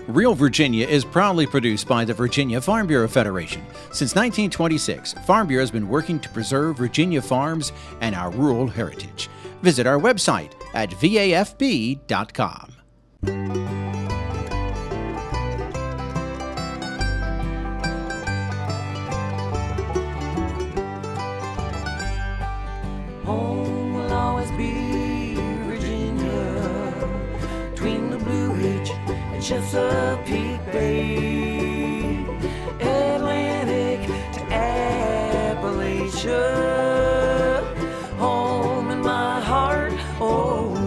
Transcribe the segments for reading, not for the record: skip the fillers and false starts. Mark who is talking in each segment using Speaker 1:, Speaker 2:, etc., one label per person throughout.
Speaker 1: Real Virginia is proudly produced by the Virginia Farm Bureau Federation. Since 1926, Farm Bureau has been working to preserve Virginia farms and our rural heritage. Visit our website at vafb.com.
Speaker 2: Home will always be Virginia, between the Blue Ridge and Chesapeake Bay, Atlantic to Appalachia, home in my heart always.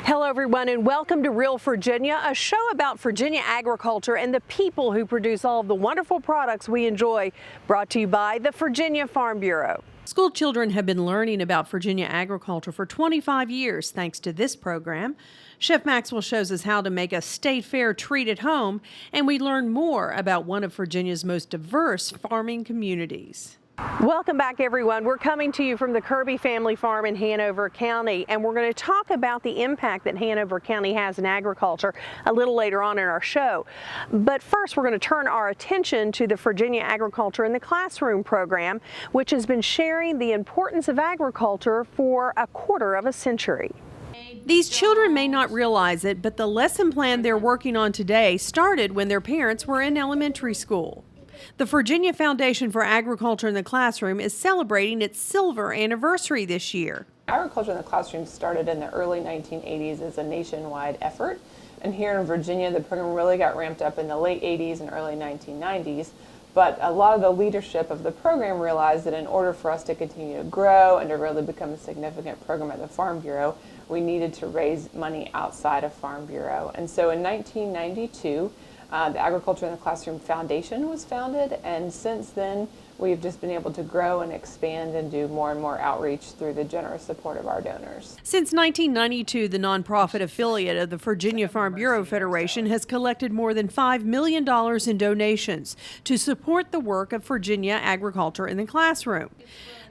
Speaker 3: Hello everyone and welcome to Real Virginia, a show about Virginia agriculture and the people who produce all of the wonderful products we enjoy, brought to you by the Virginia Farm Bureau. School children have been learning about Virginia agriculture for 25 years thanks to this program. Chef Maxwell shows us how to make a state fair treat at home, and we learn more about one of Virginia's most diverse farming communities. Welcome back, everyone. We're coming to you from the Kirby family farm in Hanover County, and we're going to talk about the impact that Hanover County has in agriculture a little later on in our show. But first, we're going to turn our attention to the Virginia Agriculture in the Classroom program, which has been sharing the importance of agriculture for a quarter of a century. These children may not realize it, but the lesson plan they're working on today started when their parents were in elementary school. The Virginia Foundation for Agriculture in the Classroom is celebrating its silver anniversary this year.
Speaker 4: Agriculture in the Classroom started in the early 1980s as a nationwide effort, and here in Virginia the program really got ramped up in the late 80s and early 1990s. But a lot of the leadership of the program realized that in order for us to continue to grow and to really become a significant program at the Farm Bureau, we needed to raise money outside of Farm Bureau. And so in 1992, the Agriculture in the Classroom Foundation was founded, and since then we've just been able to grow and expand and do more and more outreach through the generous support of our donors.
Speaker 3: Since 1992, the nonprofit affiliate of the Virginia Farm Bureau Federation has collected more than $5 million in donations to support the work of Virginia Agriculture in the Classroom.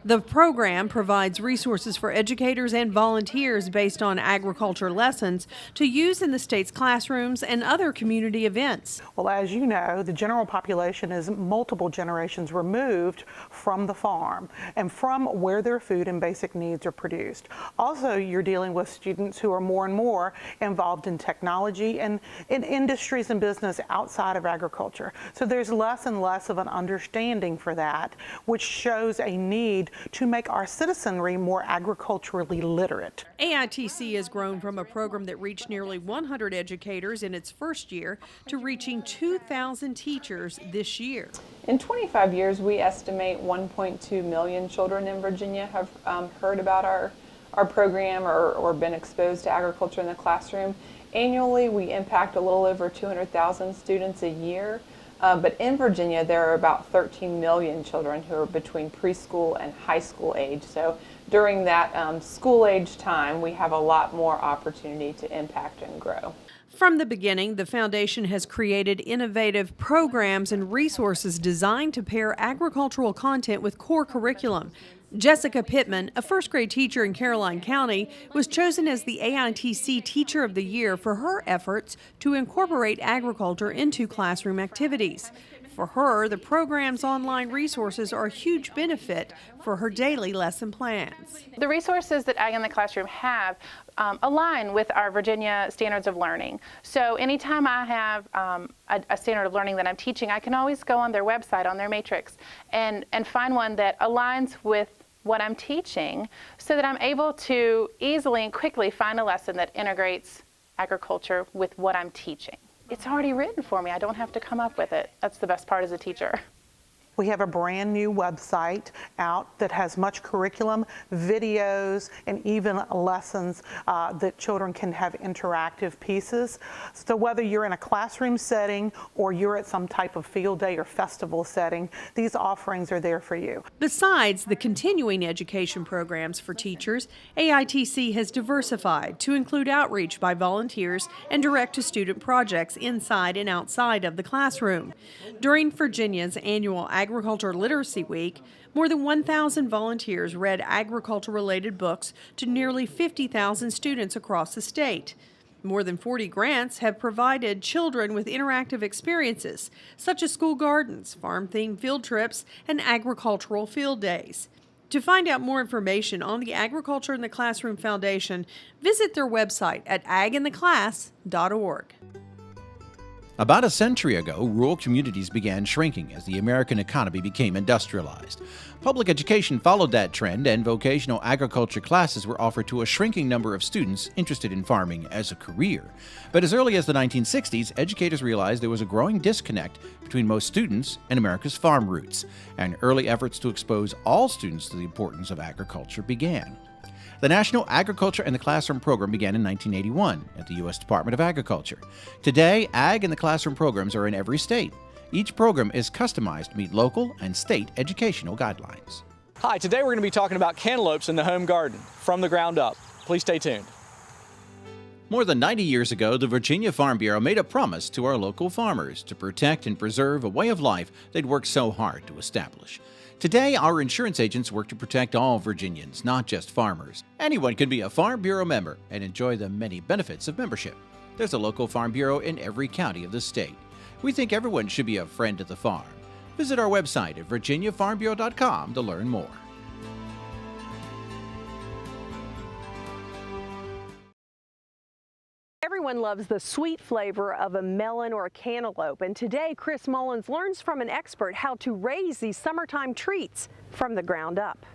Speaker 3: The program provides resources for educators and volunteers based on agriculture lessons to use in the state's classrooms and other community events.
Speaker 5: Well, as you know, the general population is multiple generations removed from the farm and from where their food and basic needs are produced. Also, you're dealing with students who are more and more involved in technology and in industries and business outside of agriculture. So there's less and less of an understanding for that, which shows a need to make our citizenry more agriculturally literate.
Speaker 3: AITC has grown from a program that reached nearly 100 educators in its first year to reaching 2,000 teachers this year.
Speaker 4: In 25 years, we estimate 1.2 million children in Virginia have heard about our program or been exposed to agriculture in the classroom. Annually, we impact a little over 200,000 students a year. But in Virginia, there are about 13 million children who are between preschool and high school age. So during that school age time, we have a lot more opportunity to impact and grow.
Speaker 3: From the beginning, the foundation has created innovative programs and resources designed to pair agricultural content with core curriculum. Jessica Pittman, a first-grade teacher in Caroline County, was chosen as the AITC Teacher of the Year for her efforts to incorporate agriculture into classroom activities. For her, the program's online resources are a huge benefit for her daily lesson plans.
Speaker 6: The resources that Ag in the Classroom have align with our Virginia standards of learning. So anytime I have a standard of learning that I'm teaching, I can always go on their website, on their matrix, and find one that aligns with what I'm teaching so that I'm able to easily and quickly find a lesson that integrates agriculture with what I'm teaching. It's already written for me. I don't have to come up with it. That's the best part as a teacher.
Speaker 5: We have a brand new website out that has much curriculum, videos, and even lessons that children can have interactive pieces. So whether you're in a classroom setting or you're at some type of field day or festival setting, these offerings are there for you.
Speaker 3: Besides the continuing education programs for teachers, AITC has diversified to include outreach by volunteers and direct-to-student projects inside and outside of the classroom. During Virginia's annual Agriculture Literacy Week, more than 1,000 volunteers read agriculture-related books to nearly 50,000 students across the state. More than 40 grants have provided children with interactive experiences, such as school gardens, farm-themed field trips, and agricultural field days. To find out more information on the Agriculture in the Classroom Foundation, visit their website at agintheclass.org.
Speaker 1: About a century ago, rural communities began shrinking as the American economy became industrialized. Public education followed that trend, and vocational agriculture classes were offered to a shrinking number of students interested in farming as a career. But as early as the 1960s, educators realized there was a growing disconnect between most students and America's farm roots, and early efforts to expose all students to the importance of agriculture began. The National Agriculture in the Classroom program began in 1981 at the U.S. Department of Agriculture. Today, Ag in the Classroom programs are in every state. Each program is customized to meet local and state educational guidelines.
Speaker 7: Hi, today we're going to be talking about cantaloupes in the home garden, from the ground up. Please stay tuned.
Speaker 1: More than 90 years ago, the Virginia Farm Bureau made a promise to our local farmers to protect and preserve a way of life they'd worked so hard to establish. Today, our insurance agents work to protect all Virginians, not just farmers. Anyone can be a Farm Bureau member and enjoy the many benefits of membership. There's a local Farm Bureau in every county of the state. We think everyone should be a friend to the farm. Visit our website at virginiafarmbureau.com to learn more.
Speaker 3: Everyone loves the sweet flavor of a melon or a cantaloupe, and today Chris Melons learns from an expert how to raise these summertime treats from the ground up.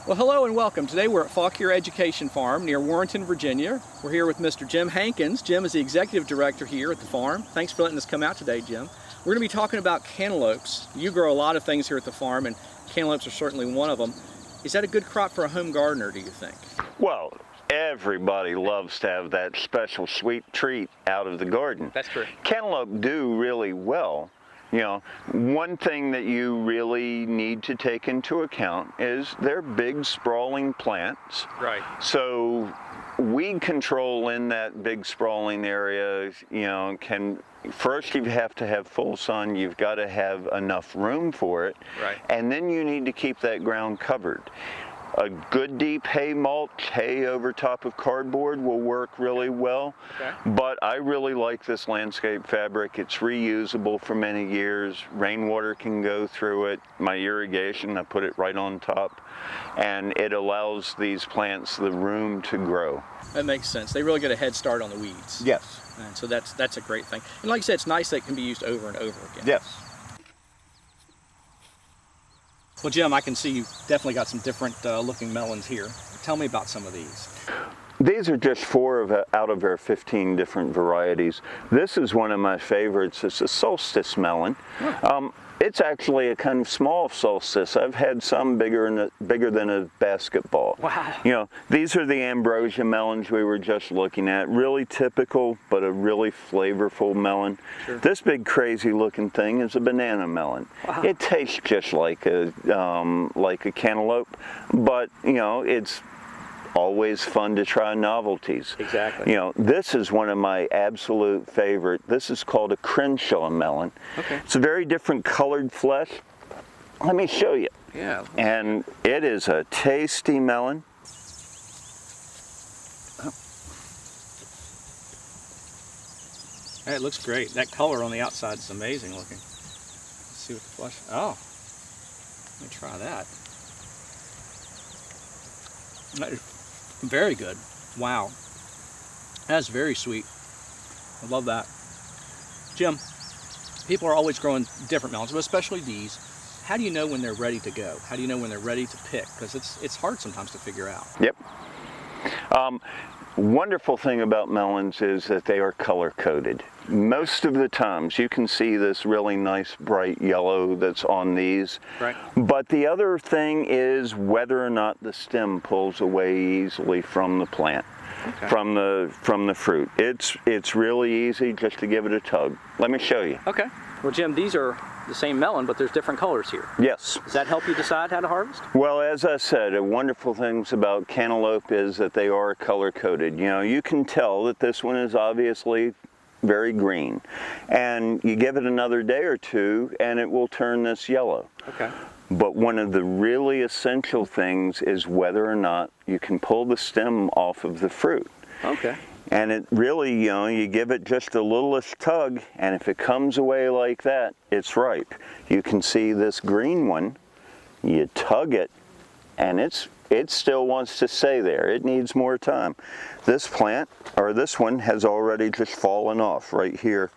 Speaker 7: Well, hello and welcome. Today we're at Fauquier Education Farm near Warrenton, Virginia. We're here with Mr. Jim Hankins. Jim is the executive director here at the farm. Thanks for letting us come out today, Jim. We're going to be talking about cantaloupes. You grow a lot of things here at the farm, and cantaloupes are certainly one of them. Is that a good crop for a home gardener, do you think?
Speaker 8: Well, everybody loves to have that special sweet treat out of the garden.
Speaker 7: That's true.
Speaker 8: Cantaloupe do really well. You know, one thing that you really need to take into account is they're big, sprawling plants.
Speaker 7: Right.
Speaker 8: So weed control in that big, sprawling area, you know, first you have to have full sun, you've got to have enough room for it,
Speaker 7: right.
Speaker 8: And then you need to keep that ground covered. A good deep hay mulch, hay over top of cardboard will work really well,
Speaker 7: okay.
Speaker 8: But I really like this landscape fabric. It's reusable for many years. Rainwater can go through it. My irrigation, I put it right on top, and it allows these plants the room to grow.
Speaker 7: That makes sense. They really get a head start on the weeds.
Speaker 8: Yes.
Speaker 7: And so that's a great thing. And like you said, it's nice that it can be used over and over again.
Speaker 8: Yes.
Speaker 7: Well, Jim, I can see you've definitely got some different looking melons here. Tell me about some of these.
Speaker 8: These are just 4 out of our 15 different varieties. This is one of my favorites. It's a solstice melon. It's actually a kind of small solstice. I've had some bigger than a basketball.
Speaker 7: Wow.
Speaker 8: You know, these are the ambrosia melons we were just looking at. Really typical, but a really flavorful melon.
Speaker 7: Sure.
Speaker 8: This big crazy looking thing is a banana melon.
Speaker 7: Wow.
Speaker 8: It tastes just like a cantaloupe, but you know, it's always fun to try novelties.
Speaker 7: Exactly.
Speaker 8: You know, this is one of my absolute favorite. This is called a Crenshaw melon.
Speaker 7: Okay.
Speaker 8: It's a very different colored flesh. Let me show you.
Speaker 7: Yeah.
Speaker 8: And it is a tasty melon.
Speaker 7: Hey, it looks great. That color on the outside is amazing looking. Let's see what the flesh. Oh, let me try that. That is very good. Wow. That's very sweet. I love that. Jim, people are always growing different melons, but especially these. How do you know when they're ready to go? How do you know when they're ready to pick? Because it's hard sometimes to figure out.
Speaker 8: Yep. Wonderful thing about melons is that they are color coded. Most of the times you can see this really nice bright yellow that's on these.
Speaker 7: Right.
Speaker 8: But the other thing is whether or not the stem pulls away easily from the plant,
Speaker 7: okay.
Speaker 8: from the fruit. It's really easy just to give it a tug. Let me show you.
Speaker 7: Okay. Well, Jim, these are the same melon, but there's different colors here.
Speaker 8: Yes.
Speaker 7: Does that help you decide how to harvest?
Speaker 8: Well, as I said, a wonderful things about cantaloupe is that they are color coded. You know, you can tell that this one is obviously very green. And you give it another day or two and it will turn this yellow.
Speaker 7: Okay.
Speaker 8: But one of the really essential things is whether or not you can pull the stem off of the fruit.
Speaker 7: Okay.
Speaker 8: And it really, you know, you give it just the littlest tug, and if it comes away like that, it's ripe. You can see this green one, you tug it, and it still wants to stay there. It needs more time. This plant, or this one, has already just fallen off right here.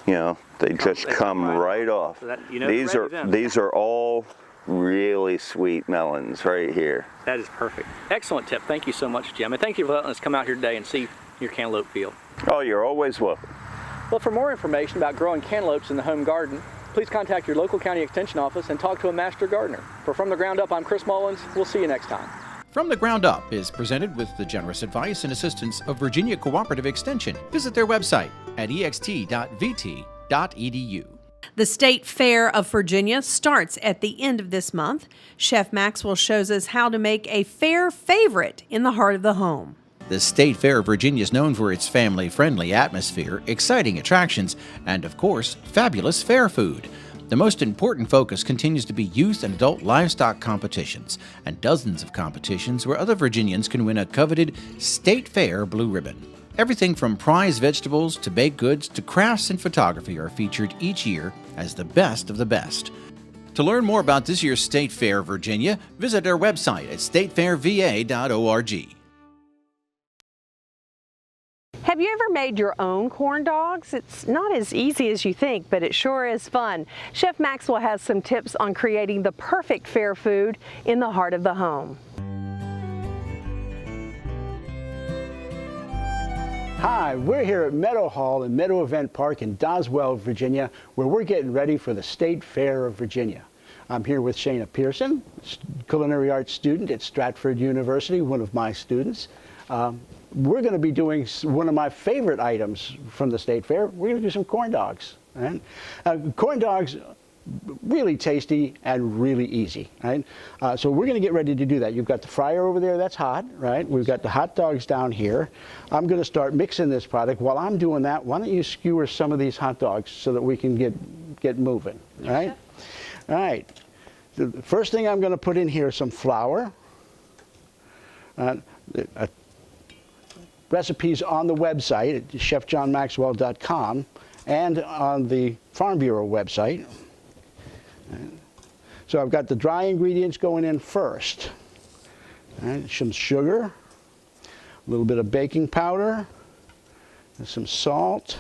Speaker 8: You know, they just come right off.
Speaker 7: So that, you know,
Speaker 8: these are all really sweet melons right here.
Speaker 7: That is perfect. Excellent tip. Thank you so much, Jim. And thank you for letting us come out here today and see your cantaloupe field.
Speaker 8: Oh, you're always welcome.
Speaker 7: Well, for more information about growing cantaloupes in the home garden, please contact your local county extension office and talk to a master gardener. For From the Ground Up, I'm Chris Melons. We'll see you next time.
Speaker 1: From the Ground Up is presented with the generous advice and assistance of Virginia Cooperative Extension. Visit their website at ext.vt.edu.
Speaker 3: The State Fair of Virginia starts at the end of this month. Chef Maxwell shows us how to make a fair favorite in the heart of the home.
Speaker 1: The State Fair of Virginia is known for its family-friendly atmosphere, exciting attractions, and, of course, fabulous fair food. The most important focus continues to be youth and adult livestock competitions, and dozens of competitions where other Virginians can win a coveted State Fair blue ribbon. Everything from prize vegetables to baked goods to crafts and photography are featured each year as the best of the best. To learn more about this year's State Fair of Virginia, visit our website at statefairva.org.
Speaker 3: Have you ever made your own corn dogs? It's not as easy as you think, but it sure is fun. Chef Maxwell has some tips on creating the perfect fair food in the heart of the home.
Speaker 9: Hi, we're here at Meadow Hall and Meadow Event Park in Doswell, Virginia, where we're getting ready for the State Fair of Virginia. I'm here with Shana Pearson, culinary arts student at Stratford University, one of my students. We're going to be doing one of my favorite items from the State Fair. We're going to do some corn dogs. Right? Corn dogs, really tasty and really easy. Right? So we're going to get ready to do that. You've got the fryer over there, that's hot. Right? We've got the hot dogs down here. I'm going to start mixing this product. While I'm doing that, why don't you skewer some of these hot dogs so that we can get moving. Right? All right. The first thing I'm going to put in here is some flour. Recipes on the website at chefjohnmaxwell.com and on the Farm Bureau website. So I've got the dry ingredients going in first. Some sugar, a little bit of baking powder, and some salt.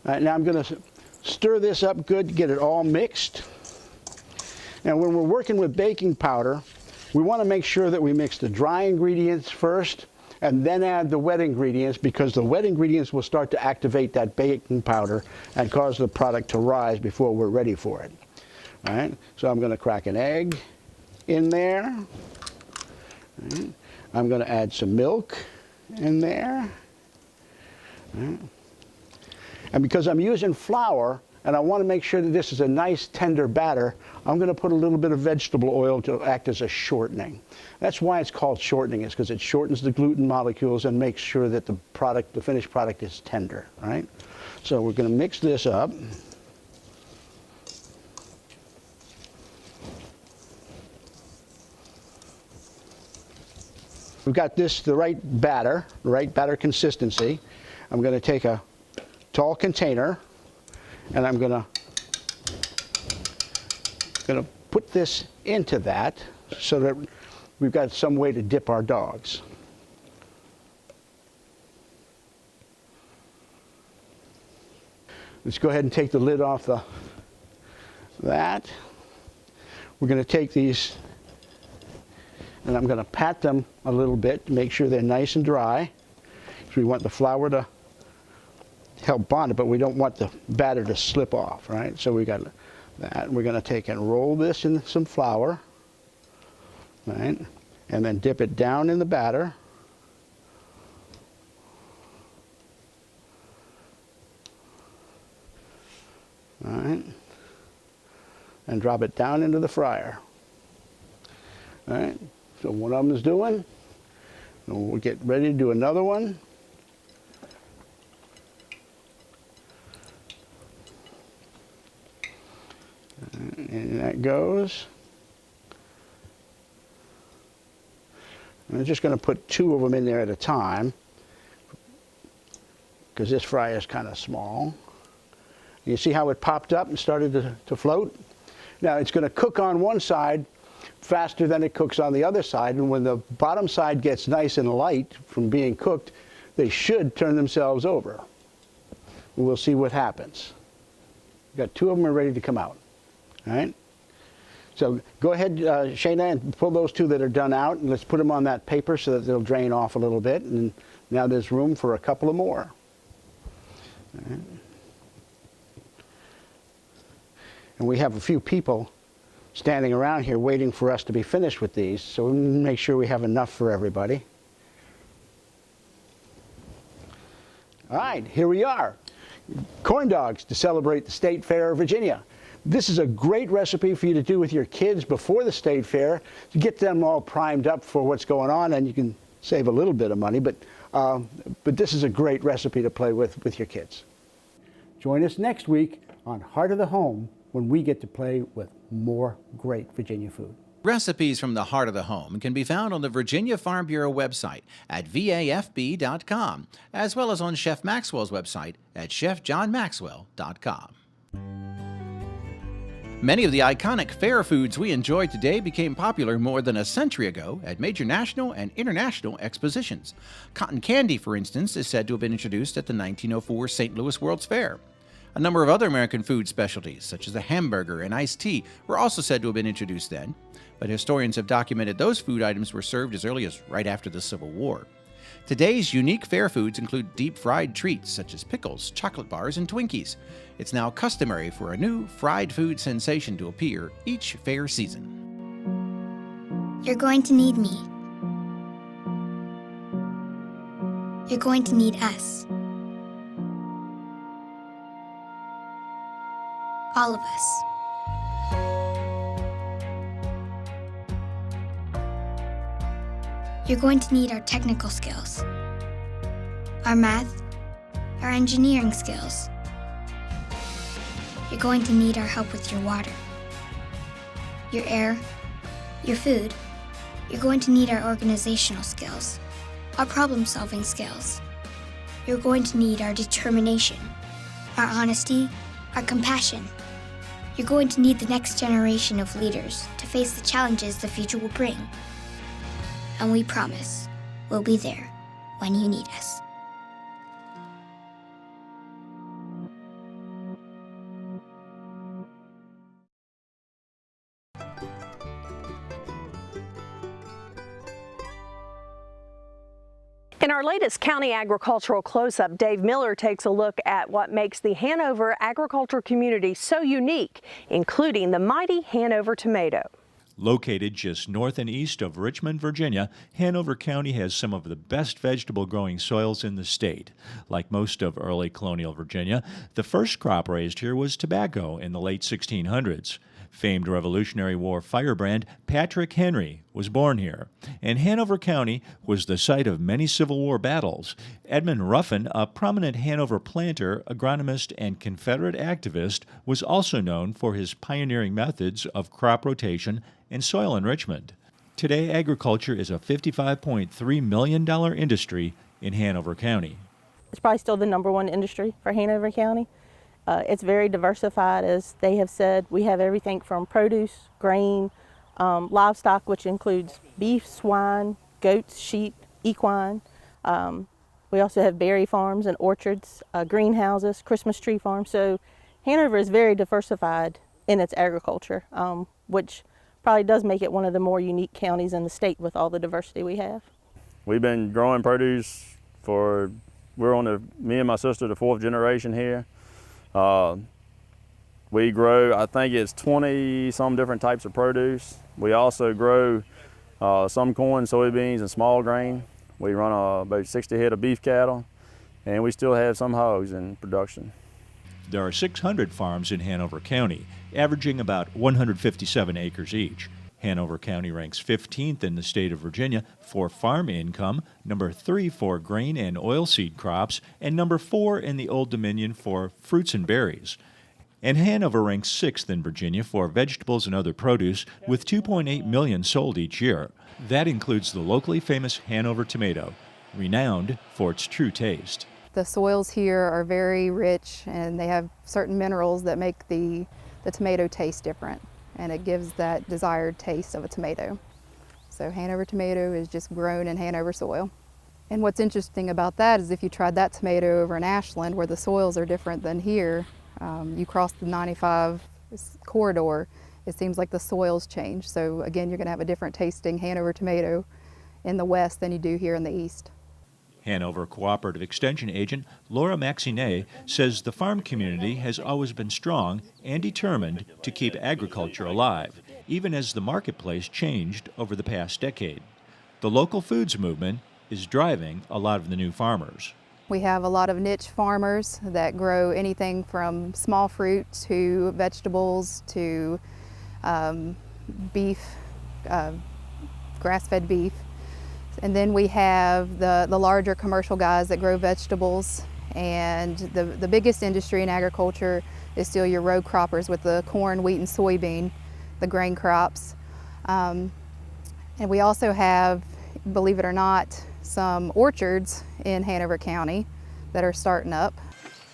Speaker 9: Now I'm going to stir this up good, get it all mixed. Now when we're working with baking powder, we want to make sure that we mix the dry ingredients first and then add the wet ingredients, because the wet ingredients will start to activate that baking powder and cause the product to rise before we're ready for it. All right, so I'm going to crack an egg in there. Right. I'm going to add some milk in there. Right. And because I'm using flour, and I want to make sure that this is a nice tender batter, I'm going to put a little bit of vegetable oil to act as a shortening. That's why it's called shortening, is because it shortens the gluten molecules and makes sure that the finished product is tender. Right? So we're going to mix this up. We've got the right batter consistency. I'm going to take a tall container, and I'm going to put this into that so that we've got some way to dip our dogs. Let's go ahead and take the lid off that. We're going to take these, and I'm going to pat them a little bit to make sure they're nice and dry. So we want the flour to help bond it, but we don't want the batter to slip off, right? So we got that. We're going to take and roll this in some flour, right? And then dip it down in the batter. All right. And drop it down into the fryer. All right. So one of them is doing. And we'll get ready to do another one. it goes. I'm just going to put 2 of them in there at a time because this fry is kind of small. You see how it popped up and started to float? Now it's going to cook on one side faster than it cooks on the other side, and when the bottom side gets nice and light from being cooked, they should turn themselves over. We'll see what happens. We've got 2 of them are ready to come out. All right? So go ahead, Shayna, and pull those 2 that are done out, and let's put them on that paper so that they'll drain off a little bit. And now there's room for a couple of more. All right. And we have a few people standing around here waiting for us to be finished with these, so we'll make sure we have enough for everybody. All right, here we are. Corn dogs to celebrate the State Fair of Virginia. This is a great recipe for you to do with your kids before the State Fair to get them all primed up for what's going on, and you can save a little bit of money, but this is a great recipe to play with your kids. Join us next week on Heart of the Home when we get to play with more great Virginia food.
Speaker 1: Recipes from the heart of the home can be found on the Virginia Farm Bureau website at vafb.com, as well as on Chef Maxwell's website at chefjohnmaxwell.com. Many of the iconic fair foods we enjoy today became popular more than a century ago at major national and international expositions. Cotton candy, for instance, is said to have been introduced at the 1904 St. Louis World's Fair. A number of other American food specialties, such as the hamburger and iced tea, were also said to have been introduced then, but historians have documented those food items were served as early as right after the Civil War. Today's unique fair foods include deep-fried treats such as pickles, chocolate bars, and Twinkies. It's now customary for a new fried food sensation to appear each fair season.
Speaker 10: You're going to need me. You're going to need us. All of us. You're going to need our technical skills, our math, our engineering skills. You're going to need our help with your water, your air, your food. You're going to need our organizational skills, our problem-solving skills. You're going to need our determination, our honesty, our compassion. You're going to need the next generation of leaders to face the challenges the future will bring. And we promise we'll be there when you need us.
Speaker 3: In our latest County Agricultural Close-Up, Dave Miller takes a look at what makes the Hanover agriculture community so unique, including the mighty Hanover tomato.
Speaker 11: Located just north and east of Richmond, Virginia, Hanover County has some of the best vegetable growing soils in the state. Like most of early colonial Virginia, the first crop raised here was tobacco in the late 1600s. Famed Revolutionary War firebrand Patrick Henry was born here, and Hanover County was the site of many Civil War battles. Edmund Ruffin, a prominent Hanover planter, agronomist, and Confederate activist, was also known for his pioneering methods of crop rotation and soil enrichment. Today, agriculture is a $55.3 million industry in Hanover County.
Speaker 12: It's probably still the #1 industry for Hanover County. It's very diversified, as they have said. We have everything from produce, grain, livestock, which includes beef, swine, goats, sheep, equine. We also have berry farms and orchards, greenhouses, Christmas tree farms. So Hanover is very diversified in its agriculture, which probably does make it one of the more unique counties in the state with all the diversity we have.
Speaker 13: We've been growing produce for, me and my sister, the 4th generation here. We grow, I think it's 20 some different types of produce. We also grow some corn, soybeans, and small grain. We run about 60 head of beef cattle, and we still have some hogs in production.
Speaker 11: There are 600 farms in Hanover County, averaging about 157 acres each. Hanover County ranks 15th in the state of Virginia for farm income, number 3 for grain and oilseed crops, and number 4 in the Old Dominion for fruits and berries. And Hanover ranks 6th in Virginia for vegetables and other produce, with 2.8 million sold each year. That includes the locally famous Hanover tomato, renowned for its true taste.
Speaker 14: The soils here are very rich, and they have certain minerals that make the tomato taste different, and it gives that desired taste of a tomato. So Hanover tomato is just grown in Hanover soil. And what's interesting about that is if you tried that tomato over in Ashland, where the soils are different than here, you cross the 95 corridor, it seems like the soils change. So again, you're going to have a different tasting Hanover tomato in the west than you do here in the east.
Speaker 11: Hanover Cooperative Extension Agent Laura Maxinet says the farm community has always been strong and determined to keep agriculture alive, even as the marketplace changed over the past decade. The local foods movement is driving a lot of the new farmers.
Speaker 14: We have a lot of niche farmers that grow anything from small fruit to vegetables to beef, grass-fed beef. And then we have the larger commercial guys that grow vegetables. And the biggest industry in agriculture is still your row croppers with the corn, wheat, and soybean, the grain crops. And we also have, believe it or not, some orchards in Hanover County that are starting up.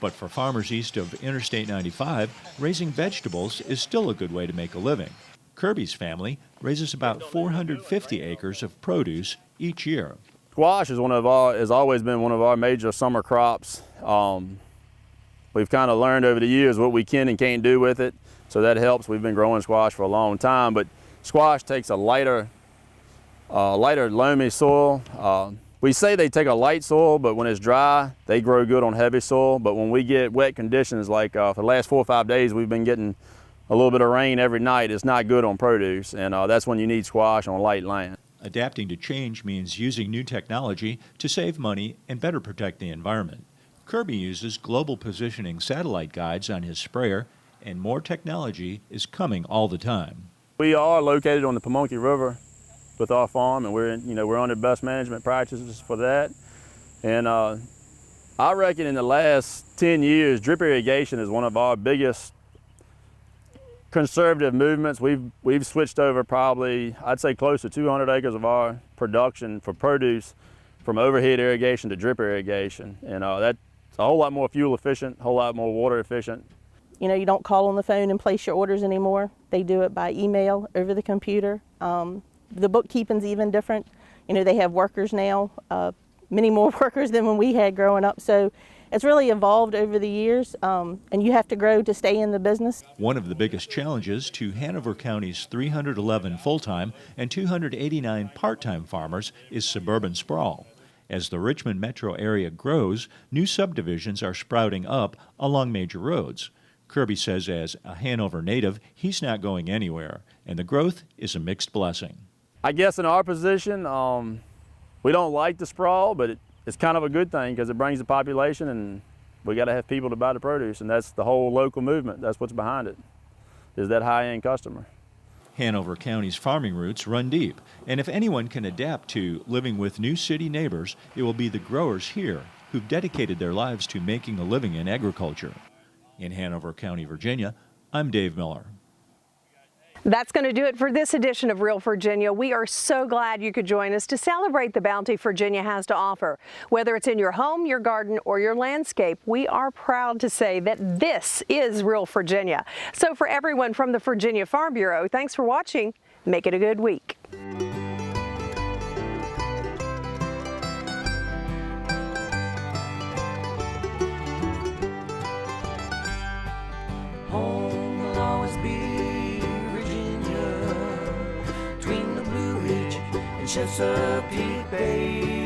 Speaker 11: But for farmers east of Interstate 95, raising vegetables is still a good way to make a living. Kirby's family raises about 450 acres of produce each year.
Speaker 13: Squash is has always been one of our major summer crops. We've kind of learned over the years what we can and can't do with it, so that helps. We've been growing squash for a long time, but squash takes a lighter loamy soil. We say they take a light soil, but when it's dry, they grow good on heavy soil. But when we get wet conditions, like for the last 4 or 5 days, we've been getting a little bit of rain every night. It's not good on produce, and that's when you need squash on light land.
Speaker 11: Adapting to change means using new technology to save money and better protect the environment. Kirby uses global positioning satellite guides on his sprayer, and more technology is coming all the time.
Speaker 13: We are located on the Pamunkey River with our farm, and we're under best management practices for that. And I reckon in the last 10 years, drip irrigation is one of our biggest conservative movements. We've switched over probably, I'd say, close to 200 acres of our production for produce from overhead irrigation to drip irrigation. And that's a whole lot more fuel efficient, a whole lot more water efficient.
Speaker 12: You know, you don't call on the phone and place your orders anymore. They do it by email, over the computer. The bookkeeping's even different. You know, they have workers now, many more workers than when we had growing up. So it's really evolved over the years, and you have to grow to stay in the business.
Speaker 11: One of the biggest challenges to Hanover County's 311 full-time and 289 part-time farmers is suburban sprawl. As the Richmond metro area grows, new subdivisions are sprouting up along major roads. Kirby says as a Hanover native, he's not going anywhere, and the growth is a mixed blessing.
Speaker 13: I guess in our position, we don't like the sprawl, but it's kind of a good thing because it brings the population, and we got to have people to buy the produce, and that's the whole local movement. That's what's behind it, is that high-end customer.
Speaker 11: Hanover County's farming roots run deep, and if anyone can adapt to living with new city neighbors, it will be the growers here who've dedicated their lives to making a living in agriculture. In Hanover County, Virginia, I'm Dave Miller.
Speaker 3: That's going to do it for this edition of Real Virginia. We are so glad you could join us to celebrate the bounty Virginia has to offer. Whether it's in your home, your garden, or your landscape, we are proud to say that this is Real Virginia. So for everyone from the Virginia Farm Bureau, thanks for watching. Make it a good week.
Speaker 2: Home will always be Chesapeake Bay.